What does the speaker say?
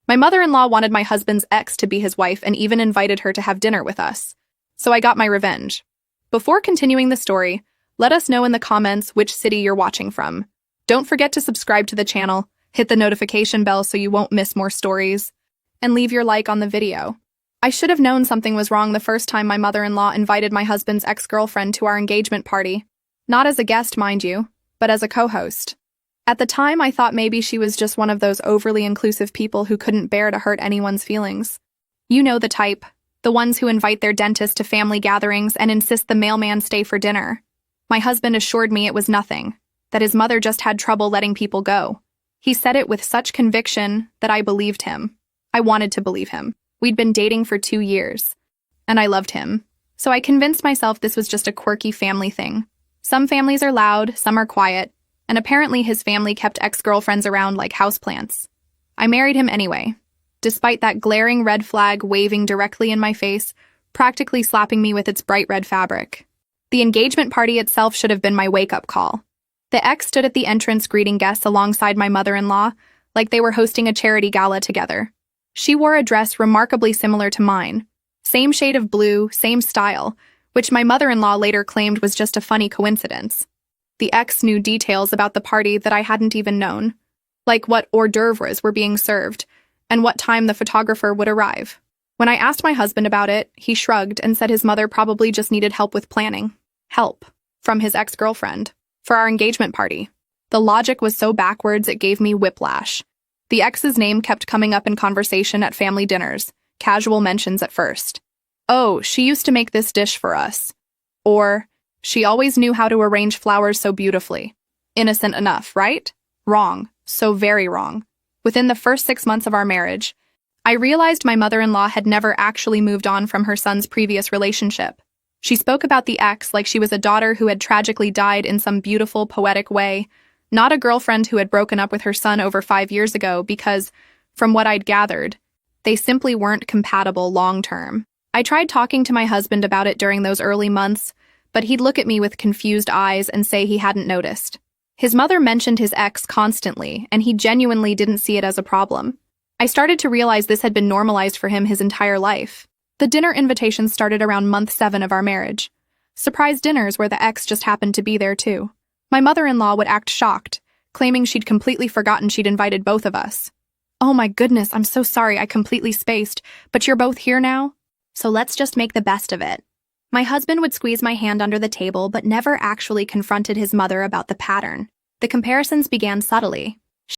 My mother-in-law wanted my husband's ex to be his wife and even invited her to have dinner with us. So I got my revenge. Before continuing the story, let us know in the comments which city you're watching from. Don't forget to subscribe to the channel, hit the notification bell so you won't miss more stories, and leave your like on the video. I should have known something was wrong the first time my mother-in-law invited my husband's ex-girlfriend to our engagement party. Not as a guest, mind you, but as a co-host. At the time, I thought maybe she was just one of those overly inclusive people who couldn't bear to hurt anyone's feelings. You know the type, the ones who invite their dentist to family gatherings and insist the mailman stay for dinner. My husband assured me it was nothing, that his mother just had trouble letting people go. He said it with such conviction that I believed him. I wanted to believe him. We'd been dating for 2 years, and I loved him. So I convinced myself this was just a quirky family thing. Some families are loud, some are quiet, and apparently his family kept ex-girlfriends around like houseplants. I married him anyway, despite that glaring red flag waving directly in my face, practically slapping me with its bright red fabric. The engagement party itself should have been my wake-up call. The ex stood at the entrance greeting guests alongside my mother-in-law, like they were hosting a charity gala together. She wore a dress remarkably similar to mine. Same shade of blue, same style, which my mother-in-law later claimed was just a funny coincidence. The ex knew details about the party that I hadn't even known, like what hors d'oeuvres were being served, and what time the photographer would arrive. When I asked my husband about it, he shrugged and said his mother probably just needed help with planning. Help. From his ex-girlfriend. For our engagement party. The logic was so backwards it gave me whiplash. The ex's name kept coming up in conversation at family dinners, casual mentions at first. Oh, she used to make this dish for us. Or, she always knew how to arrange flowers so beautifully. Innocent enough, right? Wrong. So very wrong. Within the first 6 months of our marriage, I realized my mother-in-law had never actually moved on from her son's previous relationship. She spoke about the ex like she was a daughter who had tragically died in some beautiful, poetic way, not a girlfriend who had broken up with her son over 5 years ago because, from what I'd gathered, they simply weren't compatible long-term. I tried talking to my husband about it during those early months, but he'd look at me with confused eyes and say he hadn't noticed. His mother mentioned his ex constantly, and he genuinely didn't see it as a problem. I started to realize this had been normalized for him his entire life. The dinner invitations started around month 7 of our marriage. Surprise dinners where the ex just happened to be there too. My mother-in-law would act shocked, claiming she'd completely forgotten she'd invited both of us. Oh my goodness, I'm so sorry I completely spaced, but you're both here now? So let's just make the best of it. My husband would squeeze my hand under the table but never actually confronted his mother about the pattern. The comparisons began subtly.